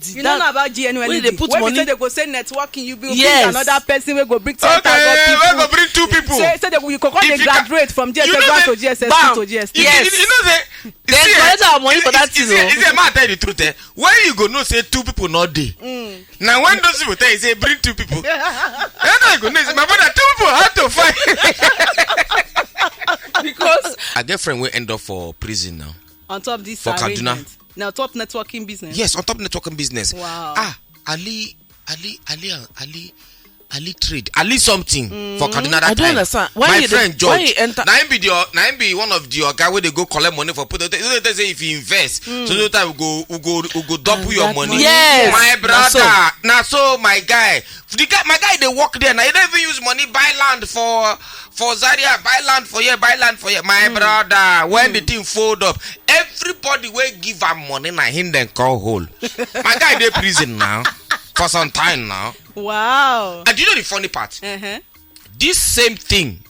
You don't know about GNU. When they put when money, say they go say networking, you will yes. bring another person. We go bring 10,000 we people. go bring 2 people. Say you go come graduate from GSS 1 to GSS 2 to GSS 3. Yes. You know say they collect our money for that thing. Is it man tell the truth? When you go no say 2 people not dey. Now when those people tell you say bring 2 people. I go no say my brother 2 people have to fight. Because I get friend will end up for prison now. On top this for Kaduna. Now top networking business. Yes, on top networking business. Wow. Ali trade. Ali something for Kaduna that I don't time. understand. Why my friend George. Now him be one of the guy where they go collect money for put. They say if you invest, so no time we go double your money. Yes. My brother. Now so my guy. My guy they work there. Now he don't even use money buy land for Zaria, buy land for here. My brother, when the thing fold up, everybody will give him money. Now him then call hole. My guy they prison now for some time now. Wow. And you know the funny part? This same thing,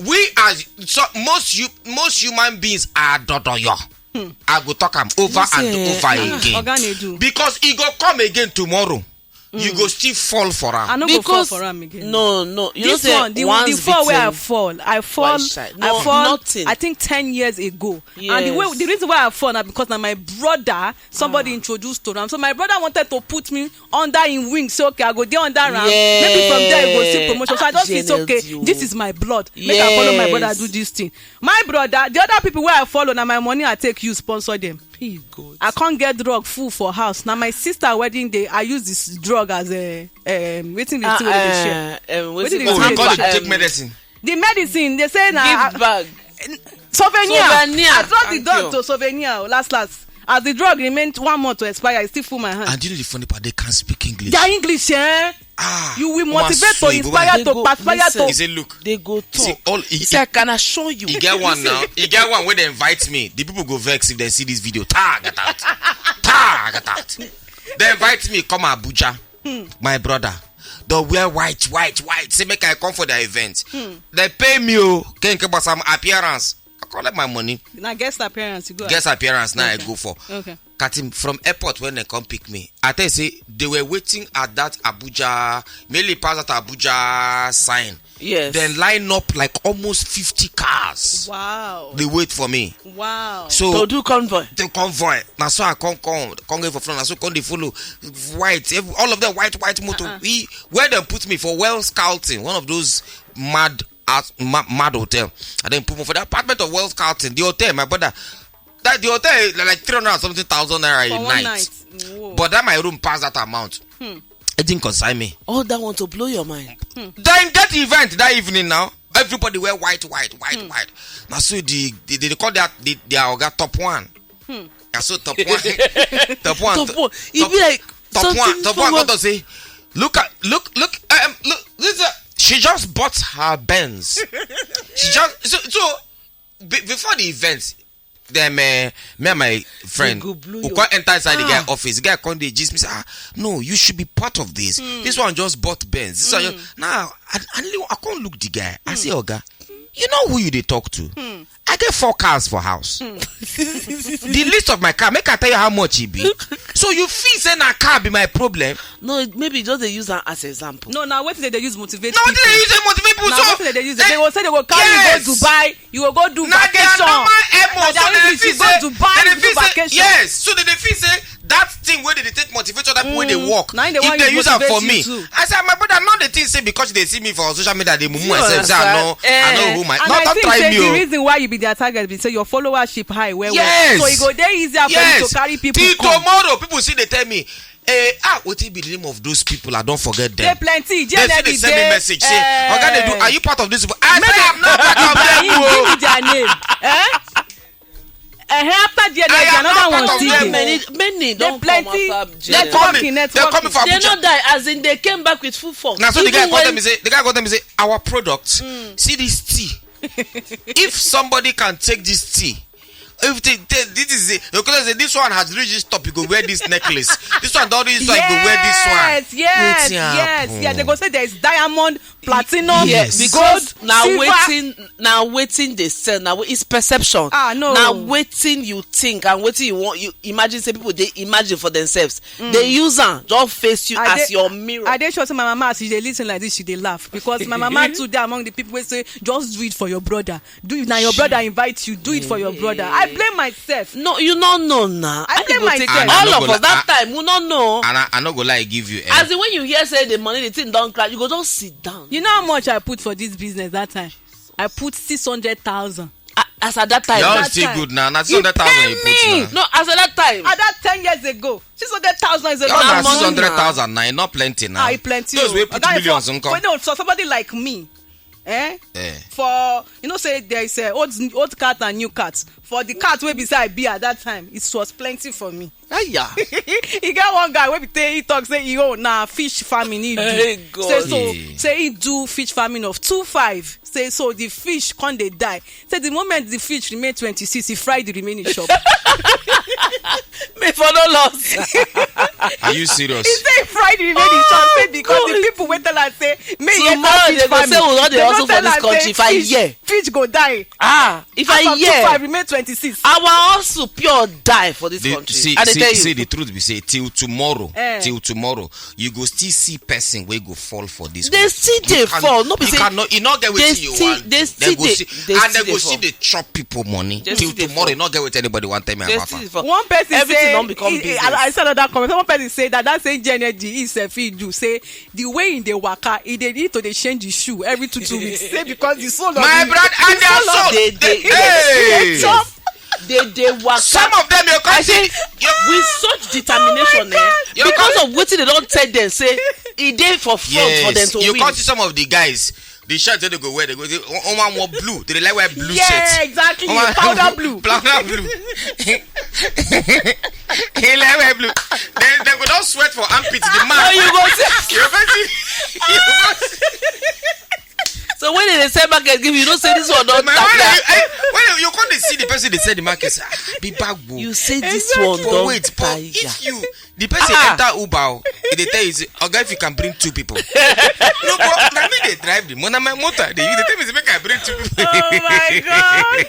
we as most human beings are dodoyo. I go talk him over and over again. Because he go come again tomorrow. You go still fall for him. I no go fall for him again. No. You this one, the fall where I fall. I fall. Nothing. I think 10 years ago. Yes. And the reason why I fall now because now my brother, somebody introduced to him. So my brother wanted to put me under in wings. So okay, I go there under him. Maybe from there you go see promotion. So I just feel okay. This is my blood. Make I follow my brother do this thing. My brother, the other people where I follow now my money I take you sponsor them. I can't get drug full for house. Now my sister wedding day, I use this drug as a waiting the thing they share. We call it take medicine. The medicine they say now gift bag. Souvenir. I brought the dog you. to souvenir last. As the drug remained 1 month to expire, I still full my hand. And you know the funny part, they can't speak English. They are English, eh? You will motivate to inspire to perspire to. He say, look, they go talk. See, I can assure you. You get one now. You get one where they invite me. The people go vex if they see this video. Get out. They invite me, come Abuja. My brother. They wear white. Say make I come for the event. They pay me, can't get some appearance. I collect my money. Now guest appearance, you go. Guest appearance now I go for. Okay. Katim from airport when they come pick me. I tell you, say they were waiting at that Abuja, mainly pass that Abuja sign. Yes. Then line up like almost 50 cars. Wow. They wait for me. Wow. So to do convoy. The convoy. Now so I come get for front. Now so come they follow white. All of them white motor. Where they put me for well scouting. One of those mad hotel. And then put me for the apartment of well scouting. The hotel, my brother. That the hotel is like 300,000 naira a night. But that my room passed that amount. It didn't concern me. Oh, that want to blow your mind. Then that event that evening now, everybody wear white. Now so they call that their top one. And so top one. Top one. It be like top one got to say, look. She just bought her Benz. She just so before the event. Then me and my friend who can't enter inside the guy office. The guy can't gist me say, no, you should be part of this. This one just bought Benz. This one now I can't look the guy. I say, Oga, you know who you they talk to? I get 4 cars for house. The list of my car, make I tell you how much it be. So you feel saying a car be my problem? No, maybe just they use that as example. No, now what did they use motivate? No, they use it motivate people. Now what did they use? They will say they will carry you go Dubai. You will go do now vacation. Now they are normal you go Dubai, do vacation. Yes, so they feel say that thing where they take motivation that way they walk. If they use it for me, I said my brother. Not the thing say because they see me for social media they move myself. Say I know who my. Not try me. The reason why you be their target be say your followership high. Yes. So it go there easier for you to carry people. Till tomorrow, people see they tell me. What will be the name of those people? I don't forget them. They plenty. They send me message. Say, okay, are you part of this? I say I'm not part of them. Give me their name. After GNS, another one still. Many don't plenty. come after They're coming for they not die as in they came back with full force. Now so the guy got them and say, our product. See this tea. If somebody can take this tea, If this is it, because this one has reached this top, you go wear this necklace. This one don't this one, you go wear this one. Yes. Yeah, they go say there is diamond, platinum, Yes, because gold, now silver. waiting they sell. Now it's perception. No. Now waiting you think and waiting you want. You imagine. Say people they imagine for themselves. They use them just face you as your mirror. I dey sure say my mama as she dey listen like this, she dey laugh because my mama too dey among the people wey say just do it for your brother. Do it now. Your brother invites you. Do it for your brother. I blame myself. No, you don't know now. I blame myself. All of us that time we don't know. And I not go like give you. As in when you hear say the money the thing don't crash, you go just sit down. You know how much I put for this business that time? I put 600,000. As at that time. You're that still time. good now. That's 600,000 you put now. No, as at that time. At that 10 years ago, 600,000 is a lot That's of money. 600,000 now. Not plenty now. Plenty. Those will put millions on come. So somebody like me, for say there is a old cat and new cat. For the cat wey beside be at that time, it was plenty for me. Yeah. He got one guy wey he talk say he own fish farming he do. Hey, God. Say he do fish farming of 2.5. Say so the fish can't they die. Say the moment the fish remain 26, he fry the remaining shop. Me for no loss. Are you serious? He say fry the remaining shop. Say because the people wait till I say me tomorrow they go say we not dey hustle for this country if I hear. Fish go die. If I hear 2.5 remain 26. our hustle pure die for this country. See the truth be say till tomorrow, you go still see person wey go fall for this. They see they fall. No be say you not get wetin you want. They go see the chop people money till tomorrow. You not get with anybody one time. One person everything say don't become business. I said another comment. One person say that same energy is a feed do say the way in the waka they need to change the shoe every 2 weeks. Say because the soul of My brother and their soul. They work. Some of them you can't see with such determination, because of what they don't tell them. Say it day for front for them to you win. can't see some of the guys. The shirt they go wear, they go say, one more blue. They like wear blue shirts. Yeah, exactly. Powder blue. Powder blue. He like wear blue. They go not sweat for armpits. The man. You go see. So when they say market give you don't say this one don't when you can't see the person they say the market say, be back boo. You say this one don't wait, but if you the person enter Uber, they tell you say, okay, if you can bring 2 people. No, but now me they drive them. When I'm my motor, they tell me to make I bring 2 people. Oh my God.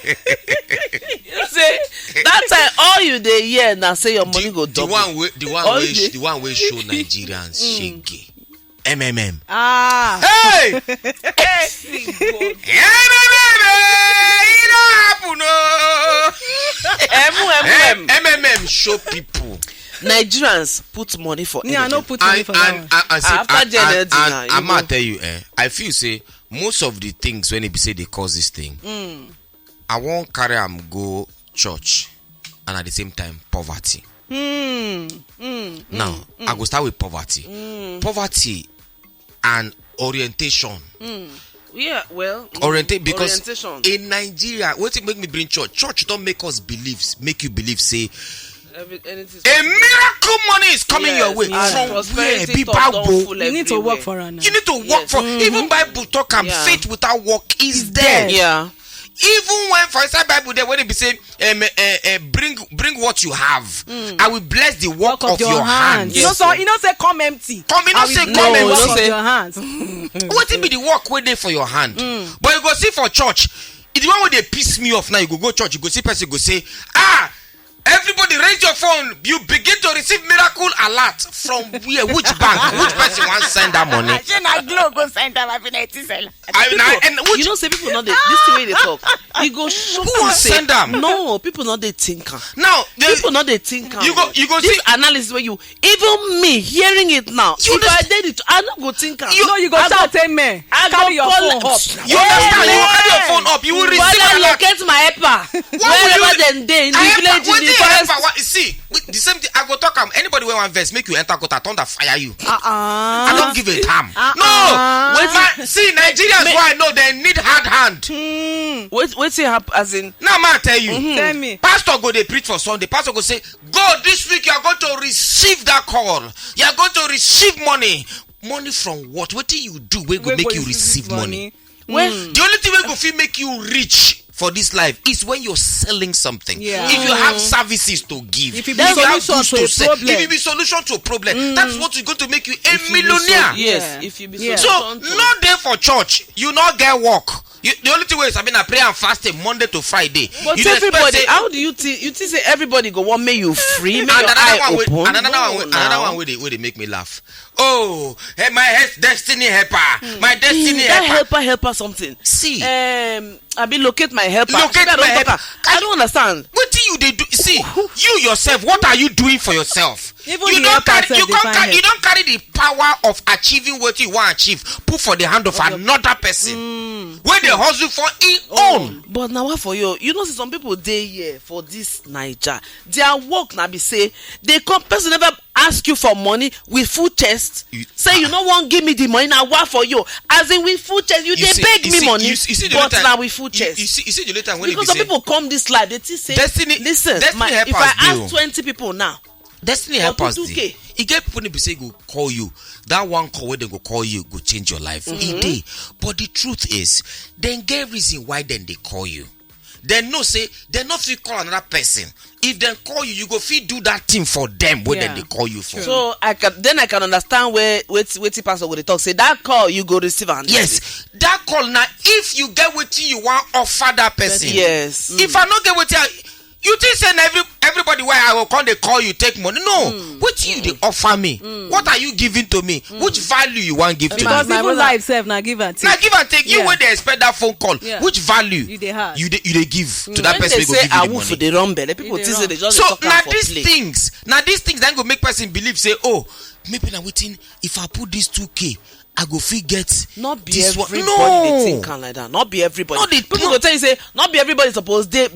You say that time all you dey hear now say your money go double. The one way show Nigerians shaky. MMM. Hey! MMM show people. Nigerians put money for me. I no put money for that one. I'm gonna tell you, I feel say most of the things when they say they cause this thing, I won't carry them go church and at the same time poverty. Now I go start with poverty. Poverty and orientation. Yeah, well, because in Nigeria, what it make me bring church don't make us make you believe say a miracle money is coming your way from where you need to work for it now. You need to work for even Bible talk and faith without work is dead. Yeah. Even when for inside Bible there when they be saying bring what you have, I will bless the work of your hands. Yes. You know say come empty. Come empty. Of your hands. What it be the work where they for your hand? But you go see for church. It's the one where they piss me off now. You go church. You go see person go say everybody raise your phone. You begin to receive miracle alert from where? Which bank? Which person wants send that money? You know, say people not they, this the way they talk. You go show who wants send them? No, people not they think. Now people not they think. You go this see analysis where you even me hearing it now. If I did it, I not go think. You go start saying me. Carry your phone up. You understand? You carry your phone up. You will receive alert. Locate my helper. Wherever them day in the village in the forest. See, the same thing. I go talk. Anybody when one verse make you enter court, I thunder fire you. I don't give a damn. No. See, Nigerians why I know they need hard hand. What's it happen? As in now, man, tell you. Tell me. Pastor go they preach for Sunday. Pastor go say, go this week. You are going to receive that call. You are going to receive money. Money from what? What do you do? We go make you receive money. When the only thing we go feel make you rich for this life is when you're selling something. Yeah. If you have services to give, If you if be you have solution goods to to a sell, problem. if you be solution to a problem, that's what is going to make you a If you be millionaire. Yes, if you be Yeah. So solution to- not there for church, you not get work. The only thing is I mean I pray and fasting Monday to Friday. But You dey expect everybody, say- how do you think? You think say everybody go want make you free, make and your another eye one, open? another one where they make me laugh. Oh, hey, my destiny helper, my destiny That helper. helper something. See, I be locate my helper. Locate I don't my talk helper. am. I don't understand. what do you they do? See, you yourself, what are you doing for yourself? Even You the don't helper carry, sef you dey can't find carry, you help. don't carry the power of achieving what you want to achieve. Put for the hand of another person. Where they hustle for his own. But now what for you? You know, see some people dey here for this Naija. Their work now be say they come person never ask you for money with full chest. Say you no wan give me the money now. What for you? As in with full chest, you dey beg me money. You see the But later- now with full chest. You see the later when Because it some be people come this life, they think say, Destiny- listen, Destiny help if us I dey o. ask 20 people now, Destiny For help us 2K. dey. E get people wey be say go call you. That one call where they go call you go change your life. E dey. But the truth is, then get reason why then they call you. Then no say they not fit call another person. If they call you, you go fit do that thing for them. Where Yeah. then they call you for. so I can understand where wait pastor go dey talk. Say that call you go receive and Yes, that call now. If you get what you want, offer that person. yes. If I not get what you think say na everybody where I will come they call you take money. No, what you they offer me? What are you giving to me? Which value you want give to me? Because My even brother- life self na give and take. Now give and take. You Yeah. where they expect that phone call. Yeah. Which value You dey have. you they give to that When person they who go say give you the awoof money. dey run belle, people dey think say run. they just So dey talk now am for these play. things then go make person believe say, oh, maybe now waiting. If I put this 2K, I go fit get Not be this one. everybody No. dey think am like that. Not be everybody. No, they- People no. go tell you say not be everybody suppose dey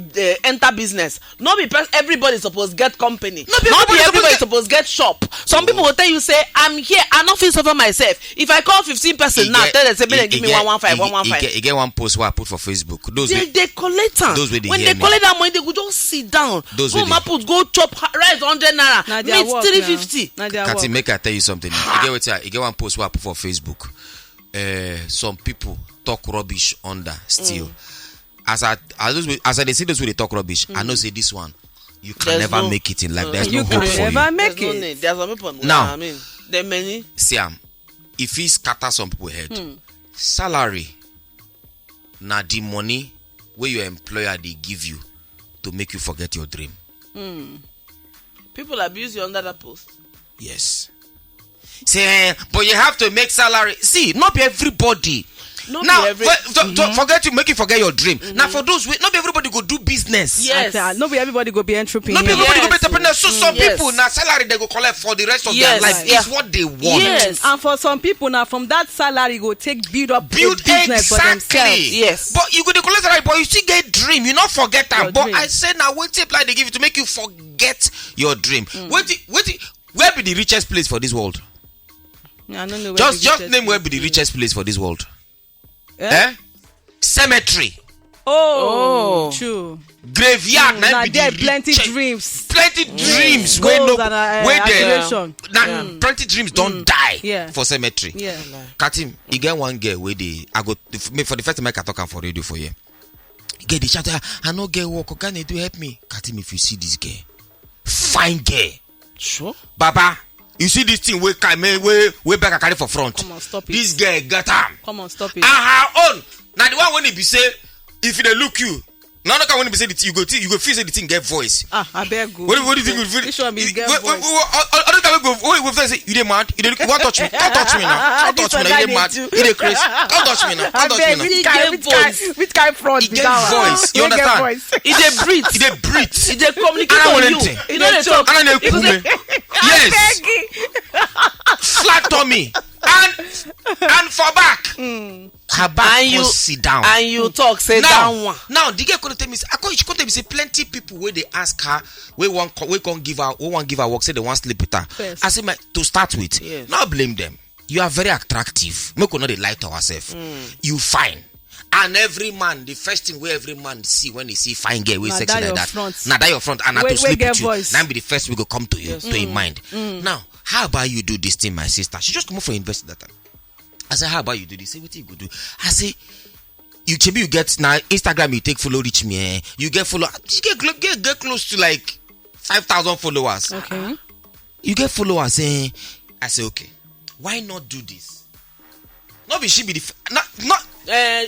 enter business. Not be everybody suppose get company. Not be Not be everybody everybody suppose suppose get shop. Some people will tell you say I'm here. I no fit suffer myself. If I call 15 person now, tell them say make dem give me 115, 115. You get one post where I put for Facebook. Those They collect am. Those wey dey When hear they me. collect that money, they go just sit down. Those Go wey dey- Maples, go chop rice 100 Na naira. their Meat work 350. now. Na their Kati, work. make I tell you something. You get one post where I put for Facebook. Some people talk rubbish under still. As I they see those who they talk rubbish, I know say this one you can There's never no- make it in life. There's You no can hope for never you. make There's no it. need. There's some people. Now- I mean, there many. See, if he scatter some people head, salary, na the money where your employer they give you to make you forget your dream. People abuse you under that post. Yes. Say, but you have to make salary. See, not be everybody. Not Now, be every- forget to make you forget your dream. Now, for those, not be everybody go do business. Yes. No be everybody go be entrepreneur. Not be everybody go be Yes. entrepreneur. So some Yes. people now salary they go collect for the rest of Yes. their life. Yeah. Is what they want. Yes. And for some people now, from that salary, go take build up Build a business for themselves. exactly. Yes. But you go to collect salary, but you still get dream. You not forget that. Your But dream. I say now, what apply they give you to make you forget your dream. Where be the richest place for this world? I don't know. Just name where be the richest place for this world. Eh? Cemetery, Oh, true. graveyard. na Now be the there plenty richest- dreams. Plenty dreams. Goals Where no, and, where aspiration. plenty dreams don't die Yeah. for cemetery. Yeah. Katim, you get one girl where they I go for the first time I can talk am for radio for you. You get the shout, I no get work. Can you do help me? Katim, if you see this girl, fine girl, Sure. Baba. You see this thing where back I carry for front. Come on, stop it. This girl got am. Come on, stop it. And her own. Now the one when it be say, if they look you, now no can when it be say the thing, you go feel say the thing get voice. I beg you. What do you think you feel? This one be get Wait, voice. other time we go say you dey mad. You dey want touch me. Don't touch me now. Don't touch me now. You dey mad. You dey crazy. Don't touch me now. Don't touch me now. Which kind front? He get voice. You understand? He dey breathe. He dey breathe. He dey communicate I don't with want you. anything. He no dey talk. I don't know. Yes. Flat tummy. And for back. Her back And you sit down. And you talk say that one. Now the girl could tell me. She could tell me say plenty people where they ask her, we can't give her work. Say they want sleep with her. Yes. I say to start with, Yes. now blame them. You are very attractive. Make not they lie to ourselves. You fine. And every man, the first thing where every man see when he see fine girl, we Na sexy that like your that. front. Now that your front and not Wey to sleep get with you. voice. Now be the first we go come to you to in mind. Now, how about you do this thing, my sister? She just come up for university that time. I said, how about you do this? Say, what you go do? I say, you get now Instagram. You take follow reach me. You get follow. You get close to like 5,000 followers. Okay. You get followers. I say okay. Why not do this? Not be she be the not.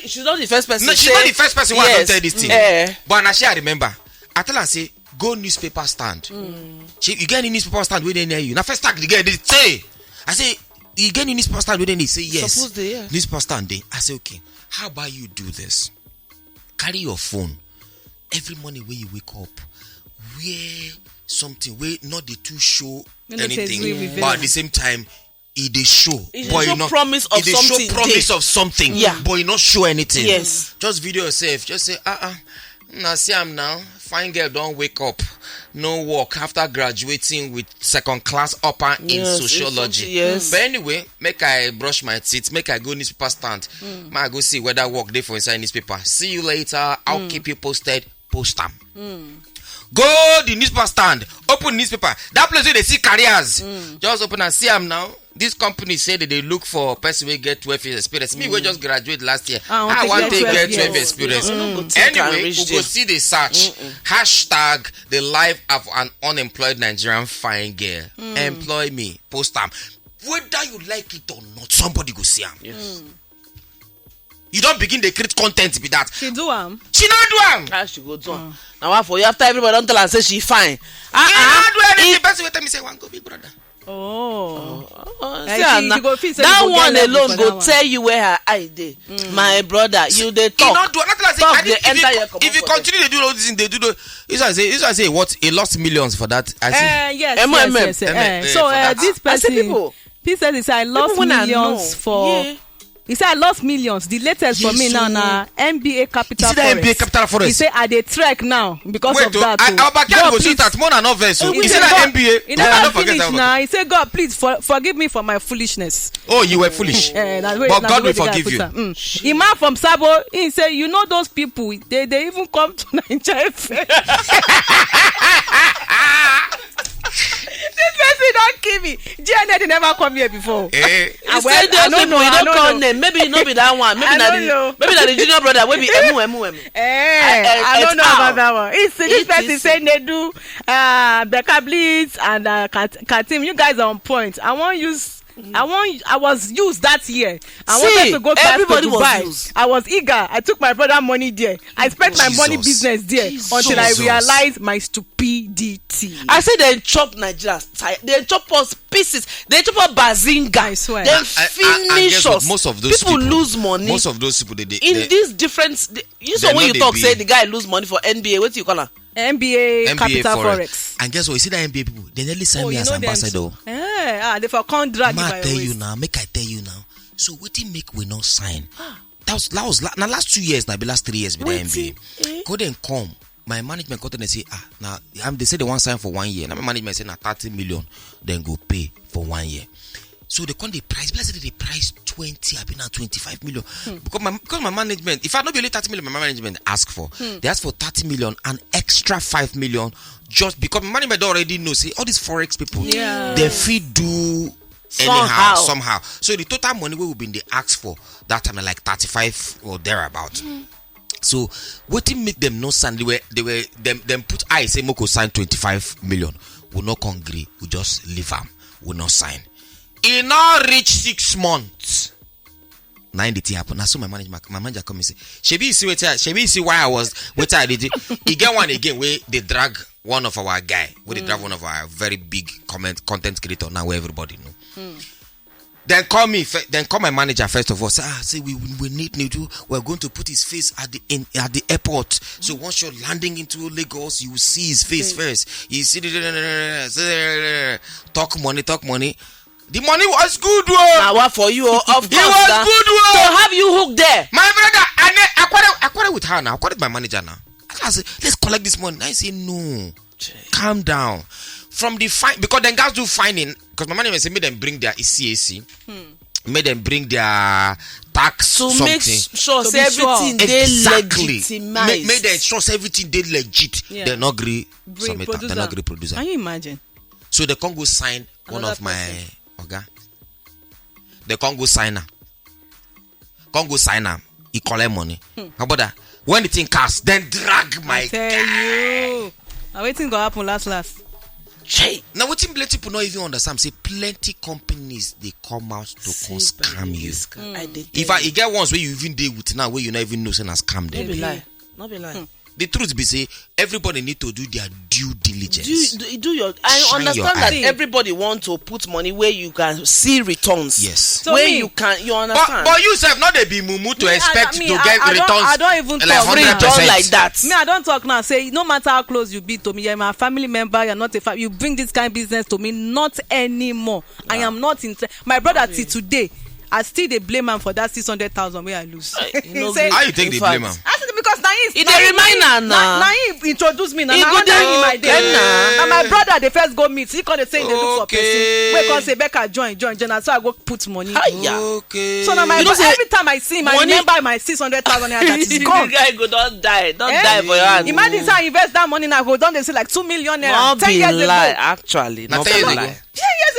She's not the first person. No, she's not the first person who I don't tell this thing. But now I remember. I tell her say go newspaper stand. You get any newspaper stand where they near you. Now first tag the girl they say. I say you get any newspaper stand where they say yes. Suppose they, yeah. Newspaper stand they. I say okay. How about you do this? Carry your phone every morning when you wake up. Wear something where not the two show anything, but at the same time it they show. It show promise of something. Show promise of something. Yeah. But you not show anything. Yes. Just video yourself. Just say now see I'm now. Fine girl don't wake up. No work after graduating with second class upper in sociology. Yes. But anyway, make I brush my teeth, make I go newspaper stand. I go see whether work day for inside newspaper. See you later. I'll keep you posted. Post them. Go the newspaper stand. Open newspaper. That place where they see careers. Just open and see them now. This company say that they look for person who get 12 years experience. Me we just graduate last year. I want to get 12 experience. Anyway, we go see the search. Hashtag the life of an unemployed Nigerian fine girl. Employ me. Post them. Whether you like it or not, somebody go see them. Yes. You don't begin to create content with that. She do am. She not do am. How she go do am? Now what for you? After everybody don't tell her say she fine. She not do anything. Person will tell me say one go big brother. That one alone go tell you where her eye dey. My brother, you dey talk. If you continue to do all these things, they do the. This I say what he lost millions for that. I see. Yes. So this person, he said, I lost millions for. He said I lost millions. The latest for me now na NBA Capital Forex. NBA Capital Forex. He said I dey trek now because of that. God, go see that more than no verse. He said NBA. He never finished now. He said God, please forgive me for my foolishness. Oh, you were foolish. But God will forgive you. Imam from Sabo, he said, you know those people, they even come to Naija. This person don't kill me. JND never come here before. I don't know. You don't call name. Maybe you know be that one. Maybe not the junior brother. Maybe emu. I don't know about that one. This person saying they do Becca Blitz and Katim. You guys are on point. I was used that year. I wanted to go back to Dubai. I was eager. I took my brother money there. I spent my money business there until I realized my stupidity. I said they chop Nigeria. They chop us pieces. They chop us bazinga. I swear. They finish us. Most of those people lose money. Most of those people, these different. You saw when you talk, say the guy lose money for NBA. What do you call her? NBA Capital Forex. And guess what? You see that NBA people, they nearly sign me as ambassador. They for contract. Make I tell you now. So what do you make we not sign? That was now last 2 years, now the last 3 years with the NBA. Go then come. My management come and say, now they say they want sign for 1 year. Now my management say 30 million, then go pay for 1 year. So they come the price. Let's say the price 20, I've been now 25 million. Because my management, if I don't believe 30 million, my management ask for. They ask for 30 million and extra 5 million just because my management already know. See, all these forex people, they feed do somehow. So the total money we will be in the ask for that time like 35 or thereabout. So what it make them not sign? They were them put I say Moko sign 25 million. We not agree. We just leave them. We not sign. It now reach 6 months. 90 happen. Now so my manager come and say, Shebi see why I was what I did. He get one again where they drag one of our guy, where they drag one of our very big content creator now where everybody know. Then call my manager first of all. Say we need to. We're going to put his face at the airport. So once you're landing into Lagos, you will see his face first. You see talk money. The money was good one. Now what for you? Of course, it was good one. So have you hooked there? My brother, I quarrel with her now. I quarrel with my manager now. I say, let's collect this money. I say, no. Calm down. From the fine, because then guys do fining. Because my manager say, made them bring their ECAC. Made them bring their tax. To something. make sure everything they legitimized. Made them sure everything they legit. They not agree. They not agree producer. Can you imagine? So they can't go sign one of my. Okay. They can't go sign her. he collect money. How about that? When the thing cast, then drag my tell you. Now waiting go happen last. Now what people not even understand? Say plenty companies they come out to come scam you. If I get ones where you even deal with now where you not even know say na scam them. Not be lie. The truth be say everybody need to do their due diligence. Do your. I understand that everybody want to put money where you can see returns. Yes. So where you understand. But you self not they be mumu to expect to get returns. I don't even talk return like that. Me, I don't talk now. Say no matter how close you be to me, you're my family member. You're not a you bring this kind of business to me, not anymore. Wow. I am not interested. My brother till today, I still they blame him for that 600,000 where I lose. How you think they blame him? Because now he remind now he introduced me now. Now my brother they first go meet. He can't say they look for person. We can say Becca join. So I go put money. Okay. So now every time I see him, I remember my 600,000 that is gone. The guy go don't die for your hand. Imagine how I invest that money now. Go down they say like 2 million naira. 10 years ago. Actually, not 10 years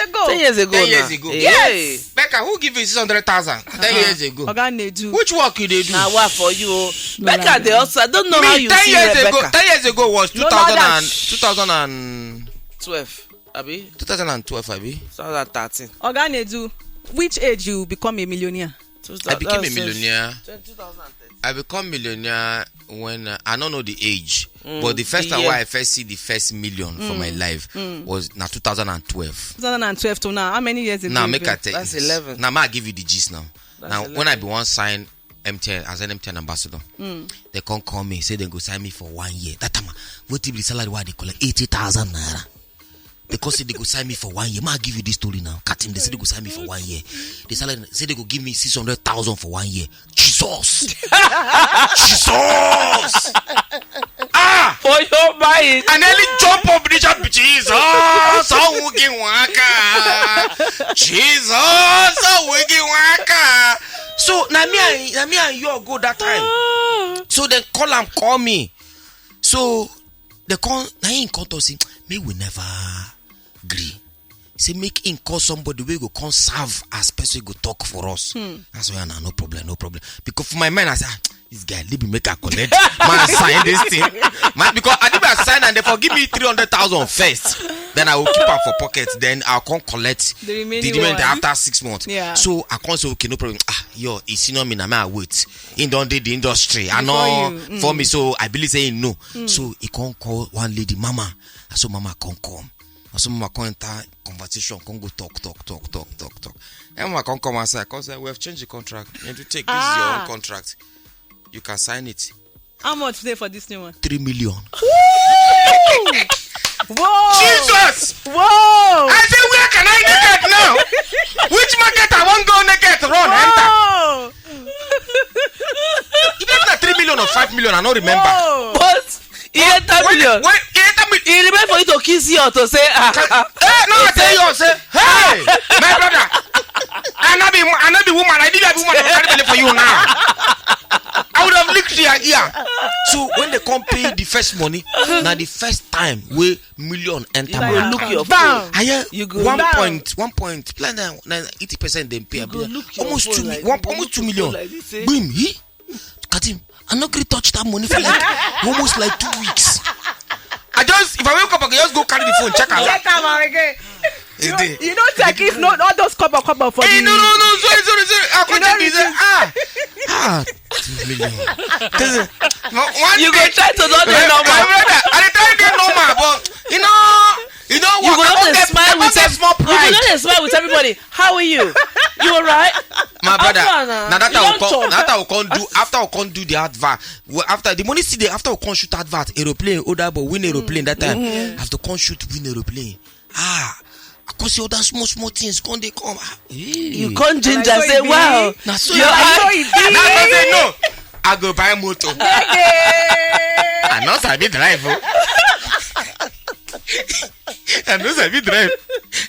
ago. 10 years ago. 10 years ago. Yes. Becca, who give you 600,000 10 years ago? Which work you they do? Now what for you? Becca, they also I don't know how you 10 see years Rebecca. ago. 10 years ago was 2012. Abi? 2012, Abi. 2013. Oganedu, which age you become a millionaire? I became a millionaire. 2013. I become millionaire when I don't know the age, but the first time I first see the first million for my life was now 2012. 2012 to now. How many years ago? Now make I tell that's 11. Now I give you the gist now. That's now 11. when I be one sign MTN as an MTN ambassador, they can't call me say they go sign me for 1 year. That time, what the salary why they collect 80,000 naira. Because say they go sign me for 1 year. I give you this story now. Cut him. They say they go sign me for 1 year. They say they go give me 600,000 for 1 year. Jesus. Jesus. For your buying. I nearly jump up the jump. Jesus. So wicked waka. Jesus. So wicked waka. So na me and you go that time. So they call me. So they call na him come to say me we never agree. Say make him call somebody we go come serve as person go talk for us. That's why no problem. Because for my mind I say this guy let me make a collect. Man sign this thing. Man, because I did sign and they forgive me 300,000 first. Then I will keep her for pocket. Then I'll come collect the remaining after 6 months. Yeah. So I can't say okay, no problem. Yo, it's not me. I wait. In the industry. I know for me. So I believe saying no. So he can't call one lady, Mama. So Mama can't come. So Mama can't enter conversation. Can't go talk. And Mama can't come and say, "Cause we have changed the contract. You have to take this is your own contract. You can sign it." How much today for this new one? 3 million. Whoa! Jesus! Whoa! I say, where can I naked now? Which market I won't go naked? Run, enter. It is not 3 million or 5 million. I don't remember. What? He enter million. He remember for you to kiss you or to say, no, I tell you, say, hey, my brother. I not be woman. I did a woman. I'm carrying for you now. I would have licked your ear. So when they come pay the first money, now the first time we million enter my account. Look your phone. You go 1.1 plan 80% they pay. Almost 2 million. Boom, he cut him. I'm not going to touch that money for like almost like 2 weeks. If I wake up, I can just go carry the phone, check out. Again. You don't check if not all those cover for no. Sorry. I can't check this. 2 million. You go try to not get normal. My brother, I try to get normal, but you know you what? You go not smile with everybody. How are you? You alright? My brother, now that I will come do after I can do the advert. After the money see the after I can shoot advert aeroplane, other but win aeroplane that time. Have to come shoot win aeroplane. I can see all that small things. Can they come? You can't ginger say wow. Now so I say no. I go buy a motor. I know I be drive. I know I be drive.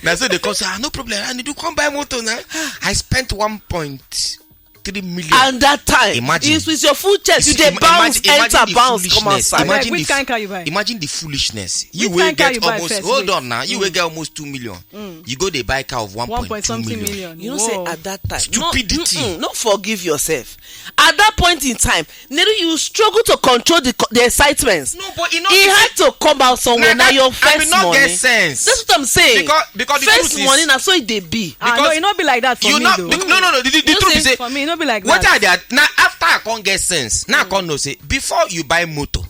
Now so they come say no problem. I need to come buy a motor now. I spent 1.2 3 million. And that time, imagine. it's with your full chest. You dey bounce, enter, bounce, come outside. Imagine which kind car you buy? Imagine the foolishness. Which You will kind car get you buy almost. first? Hold Wait. on now. You will get almost 2 million. You go dey buy car of 1.2 million. You know, Whoa. say at that time, Stupidity. not forgive yourself. At that point in time, Nedu, you struggle to control the excitements. No, but you know, He had to come out somewhere. Now your first not money. get sense. That's what I'm saying. Because the first truth is, money, now so it dey be. No, it not be like that for you me not though. no. The truth is, say, for me, it not be like what that. are they? Now after I can't get sense. Now I can't know. Say before you buy motor,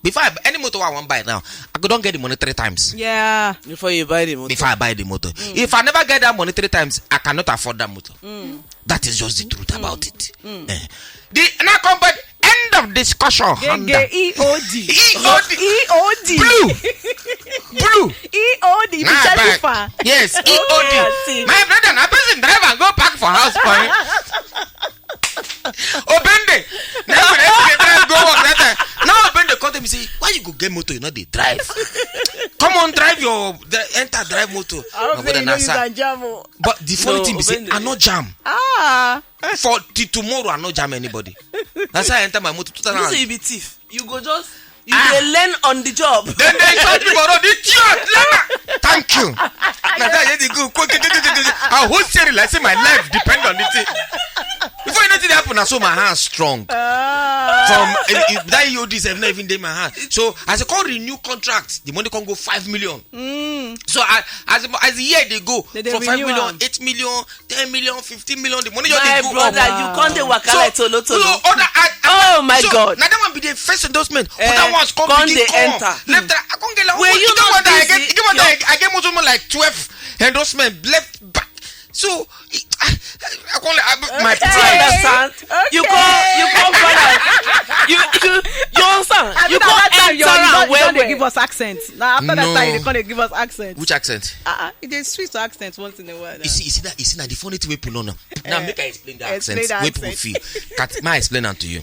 before I buy any motor I want buy now, I could don't get the money 3 times. Yeah. Before you buy the motor. Before I buy the motor, if I never get that money 3 times, I cannot afford that motor. That is just the truth about it. The now come back. End of discussion. Honda. EOD. EOD. Blue. EOD. Nah, back. Yes, EOD. My brother, na person drive and go park for house for him. Obende. Now go work that time. Now Obende call them and say, why you go get motor? You know they drive. Come on, drive enter drive motor. But the funny thing is, I no jam. For till tomorrow, I no jam anybody. That's how I enter my motor. You say you be thief. You go just dey learn on the job. Then they charge me for road. Thank you. I hold steering like say my life depend on it. Before anything happen, I saw my hand strong. From that EOD have not even done my hand. So as I call renew contract, the money can go 5 million. So as the year they go from 5 million, 8 million, 10 million, 15 million, the money just they go brother, up. you can't dey waka like tolo. Oh my God. Now that one be the first endorsement. Other ones come begin enter. Left, I can't get like. Were you not busy? I get more like 12 endorsement left back. So I call it my understand? Okay. You come brother. You understand? You can't enter and where they give us accents. Now after that time they can't give us accents. Which accent? They switch to accents once in a while. You see that the funny thing we put on now. Now make I explain the accents. The Where people feel. May I explain that to you?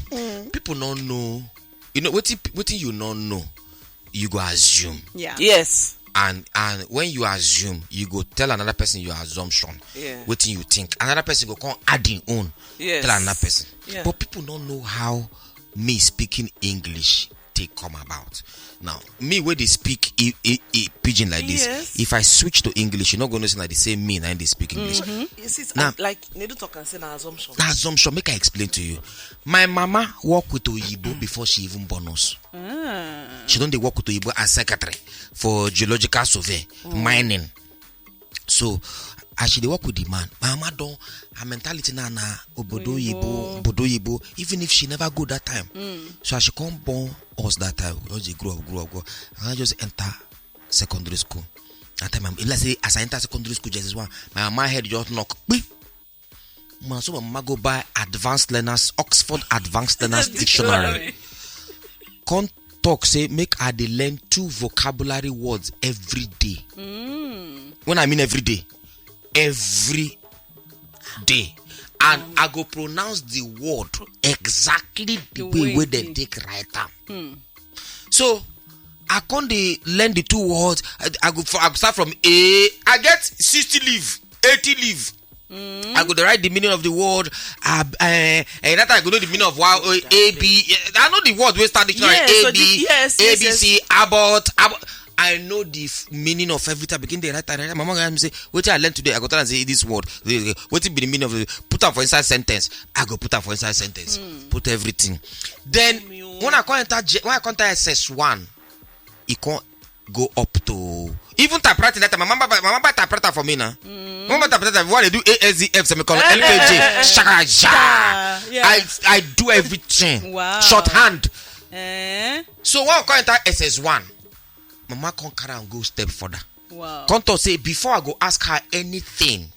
People don't know. You know what you don't know, you go assume. Yeah. Yes. And when you assume, you go tell another person your assumption. Yeah. What you think. Another person go come add in own. Yes. Tell another person. Yeah. But people don't know how me speaking English they come about. Now, me where they speak pidgin like this, Yes. if I switch to English, you're not going to say like the same mean and they speak English. You see, Now, like Nedu talk and say na assumption. Now, assumption, make I explain to you. My mama worked with Oyibo before she even born us. She don't work with Oyibo as secretary for geological survey, mining. So, as she work with the man, my mama don't her mentality na obodo Oyibo, even if she never go that time. So as she come born us that time, we just grow up, and I just enter secondary school. That time, let's say as I enter secondary school, just one, my mama head just knock. So my mama go buy Oxford Advanced Learners Dictionary. Can't talk say make I dey learn 2 vocabulary words every day. When I mean every day, and I go pronounce the word exactly the way where they take right am. So I can't learn the 2 words. I go start from A. I get 60 leave, 80 leave. I go to write the meaning of the word. And that I go know the meaning of A B. I know the word we start dictionary. A B, ABC, Abbott. I know the meaning of every time. Begin the right time. My mom gonna say, "What I learned today, I go tell and say this word. What it be the meaning of it? Put them for inside sentence. I go put them for inside sentence. Put everything. Then when I enter SS1, it can't go up to even typewriting that time. My mama typewriter for me now. Mama typewriter. What they do ASDF semicolon LKJ. Shaka. I do everything. Wow. Shorthand. So when I enter SS1. Mama can't carry and go step further. Wow. Can't say before I go ask her anything,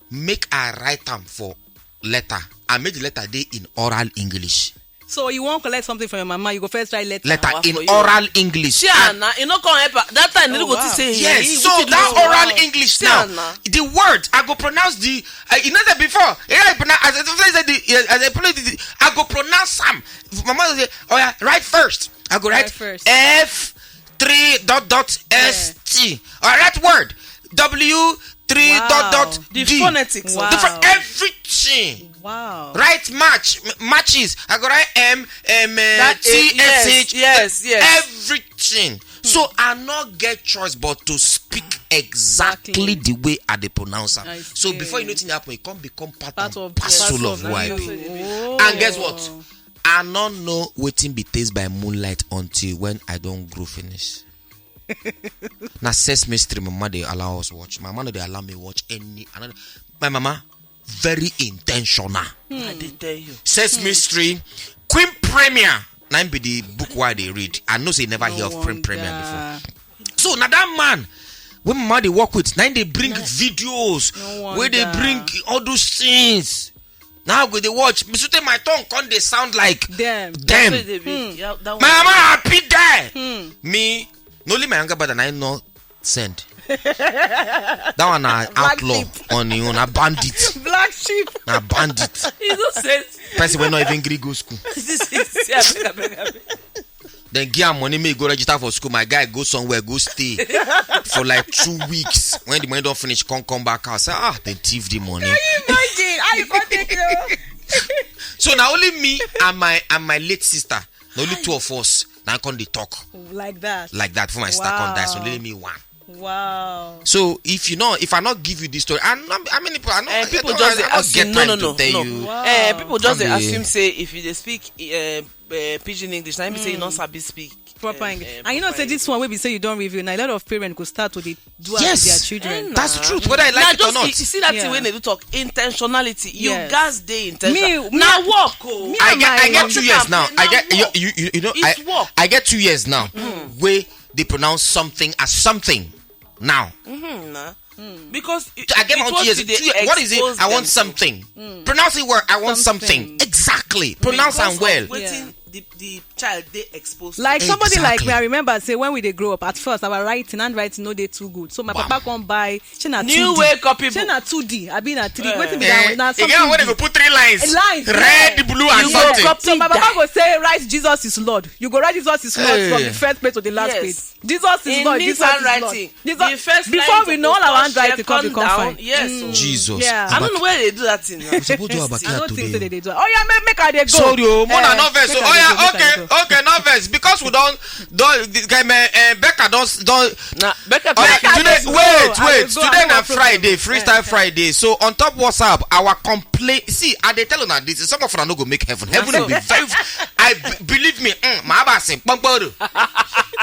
make her write them for letter. I made the letter day in oral English. So you won't collect something from your mama, you go first write letter. Letter in oral English. Yeah, you know come help her. That time you go to say yes. So that oral English now, the word I go pronounce the. You know that before. I go pronounce some. Mama say, oh yeah, write first. I go write first. F. 3 ... ST. All right, word W 3 dot dot the D. phonetics. Wow. Different everything. Wow. Right matches. I go write T S H. Yes. Everything. So I not get choice but to speak exactly the way I dey pronounce am. So before you know anything happen, it come become part and parcel of who I be. And guess what? I not know wetin be taste by moonlight until when I don't grow finish. Na Sesame Street, my mama dey allow us watch. My mama no dey allow me watch any another. My mama very intentional. I did tell you. Sesame Street, Queen Premier. Now be the book why they read. I know say never hear of Queen Premier before. So now that man, when mama they work with, now they bring videos where they bring all those things. Now go they watch. Misute my tongue can't they sound like them. My mama happy there. Me, no only my younger brother and I know send. That one a outlaw on you, a bandit. Black sheep. A bandit. You don't say. Person will not even go school. Then give him money, make go register for school. My guy go somewhere, go stay for like 2 weeks. When the money don't finish, come back out. Say, they thief the money. Can you imagine? How you got it? So now only me and my late sister, only two of us, now come they talk like that. Like that for my sister come die. So only me one. Wow. So if I not give you this story, I mean people just assume no. You. Wow. People just assume say if you speak pidgin English, now say you not sabi speak proper English. And you know say this one wey be say you don't review. Now a lot of parents go start to do with their children. That's the truth. Whether I like it or not. You see that thing when they do talk intentionality. You guys dey intentional. Me now work. I get 2 years now. I get you know I get 2 years now. Where they pronounce something as something. Now, because I get my 2 years. 2 years. What is it? I want something. Pronounce it word. I want something. Exactly. Pronounce and well. The child they exposed like somebody like me. I remember say when we they grow up at first our writing no they too good. So my papa come buy new way copy book. 2D. I been at 3. Waiting be down now. Again, when they go put 3 lines. Red, blue, and something. So my papa go say write Jesus is Lord. You go write Jesus is Lord from the first page to the last page. Jesus is Lord. Jesus is Lord. The first before we know all our handwriting come become fine. Yes. Jesus. Yeah. I don't know where they do that thing. I don't think they do. Oh yeah, make her they go. Sorry, more than no verse. Oh yeah, okay, no verse because we don't Becca don't. Nah, Becca. Wait. Today na Friday, freestyle Friday. So on top WhatsApp, our complaint. See, I they tell you now this. Some of us no go make heaven. Heaven will be very. Believe me. My abasi, pangporo.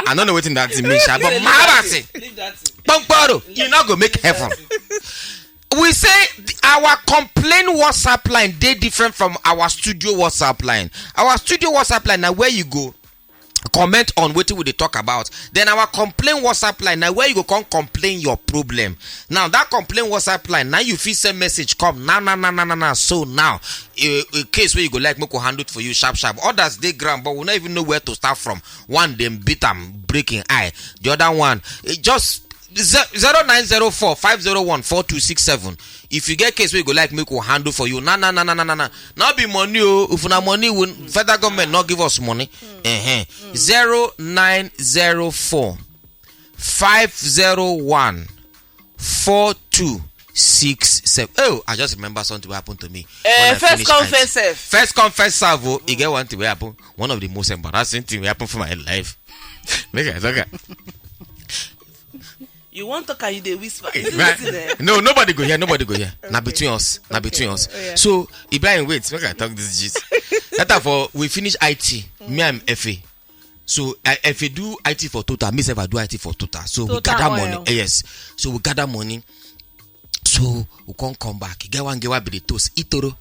I don't know what in that means, but my abasi, you not go make heaven. We say our complaint WhatsApp line they different from our studio WhatsApp line. Our studio WhatsApp line now where you go comment on what we talk about. Then our complaint WhatsApp line now where you go come complain your problem. Now that complaint WhatsApp line now you feel send message come nah. So now a case where you go like make we handle it for you sharp. Others they gram but we don't even know where to start from. One them beat them breaking eye. The other one it just 0904 501 4267. If you get case where you go like make we handle for you. Nah. Not be money. If na money, federal government not give us money. 0904 501 4267. Oh, I just remember something happened to me. First confess serve. You get one thing happen. One of the most embarrassing thing happened for my life. Okay. You want to can you they whisper? Right. No, nobody go here. Now between us. Oh, yeah. So Ibrahim, wait, make I talk this gist. That for we finish IT. Me I'm FA. So FA do IT for total. Me self I do IT for total. So we gather money. Yes. So we gather money. So we can't come back. Get one be the toast. Itoro.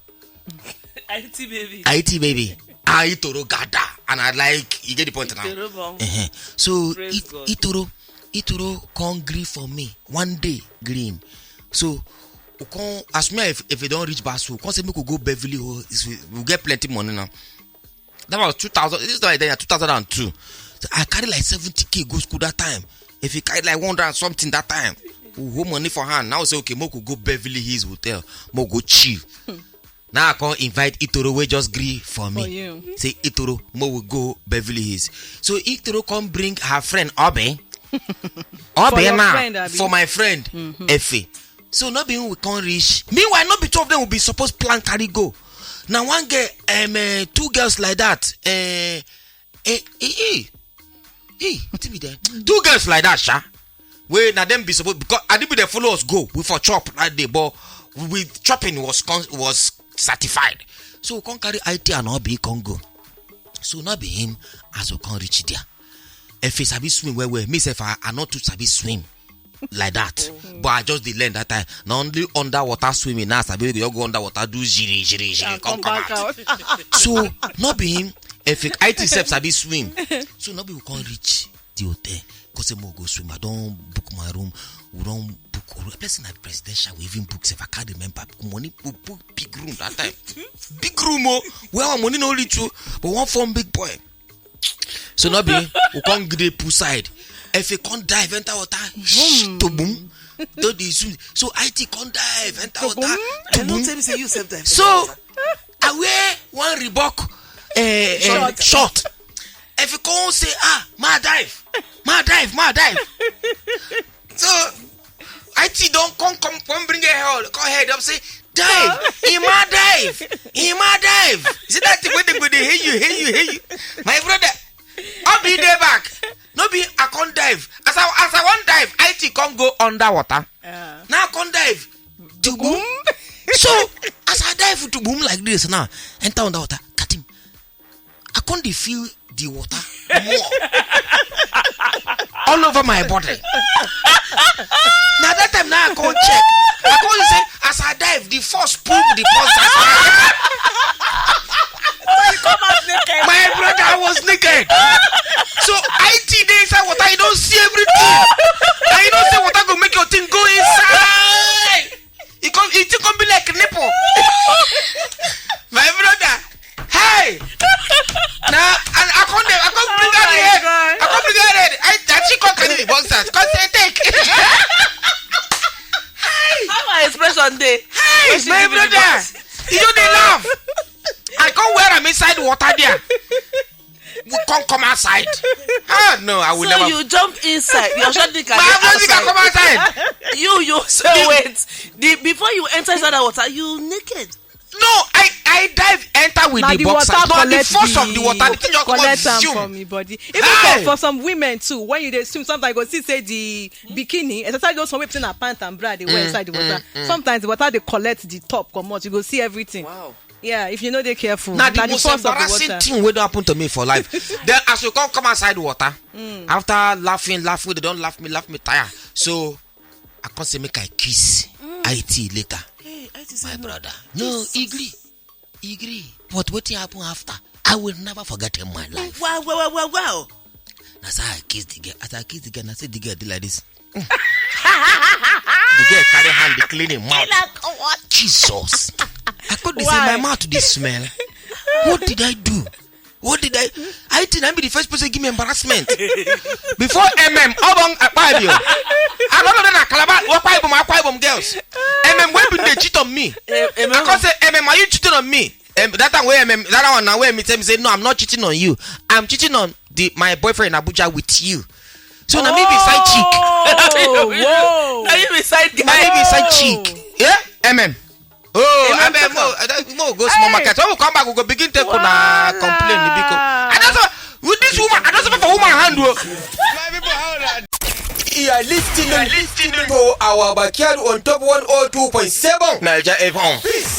IT baby. Itoro gather. And I like you get the point now. So Itoro can't green for me. One day green. So we can't as me if you don't reach Basu, we can't say we could go Beverly Hills. We get plenty money now. That was 2000. This is like 2002. So I carry like 70k go school that time. If you carry like 100 and something that time, we hold money for hand. Now say okay, we could go Beverly Hills Hotel. We go chill. Now I can't invite Itoro we just gree for me. For you. Say Itoro, we will go Beverly Hills. So Itoro come bring her friend Obe. For my friend Effie. So not being we can't reach. Meanwhile, not be two of them will be supposed plan carry go. Now one girl, two girls like that. What be there? Two girls like that, Sha. Where now them be supposed because I didn't be the followers go. We for chop that day, but with chopping was certified. So we can't carry IT and all be Congo. So not be him as we can't reach there. If he sabi swim where me say I not too sabi swim like that, but I just did learn that time. Not only underwater swimming now, sabi you go underwater do jiri come out. So not be him. If IT self sabi swim, so not be we can't reach the hotel. Cause we go swim. I don't book my room. We don't book. Plus in the presidential, we even book. If I can't remember, money we book big room that time. Big room, where our money no reach you, but one form big boy. So not be we can't get poolside. If you can't dive enter water, to boom. Do this. So IT can't dive enter water. To boom. So I wear one Reebok short. If you can't say ma dive. So IT don't come bring a hell. Go ahead up say dive. He ma dive. See that thing when they go they hear you. My brother. I'll be there back. No be I can't dive. As I want dive, IT can't go underwater. Now I can't dive. To boom. So as I dive to boom like this now, enter underwater, cut him. I can't feel the water more. All over my body. Now that time now I can't check. I can't say as I dive, the force pull the force. My brother, I was naked. So IT dey inside water, you don't see everything. And you don't say water go make your thing go inside. It can be like a nipple. My brother, hey. Now and I can't bring out the head. I can't bring out the head. I she can't carry the boxers. Cause they take. How my expression day? Hey, my brother, you know they laugh. I can't wear them inside water there. We can't come outside. No, I will so never. So you jump inside. Your shorty can come outside. You so wait. Before you enter inside the water, you naked. No, I dive enter with the boxer. No, the force of the water. The thing just collect them from me body. Even for some women too, when you swim, sometimes you go see say the bikini, especially those some women in a pant and bra, they wear inside the water. Sometimes the water they collect the top, come out. You go see everything. Wow. Yeah, if you know they're careful. Now the most embarrassing thing will happen to me for life. Then as you come outside the water, after laughing, they don't laugh me tire. So I can't say make I kiss IT later. Hey, IT my brother. No, agree. But what happen after? I will never forget in my life. Wow. That's how I kissed the girl. As I kissed the girl, I said the girl did like this. The girl carry hand, the cleaning mouth. Like what? Jesus. I couldn't say my mouth to this smell. What did I do? I think I'm the first person to give me embarrassment. Before how long I don't know that Calabar girls. When did they cheat on me? I can't say are you cheating on me? That time where that one now where me say no, I'm not cheating on you. I'm cheating on my boyfriend in Abuja with you. So now maybe side chick. Whoa. Now you be side guy. Maybe side chick. Yeah? Mo go small market. So we come back, we go begin to complain. I don't with this woman, I don't for woman hand. You are listening to our backyard on top 102.7 Naija FM. Peace.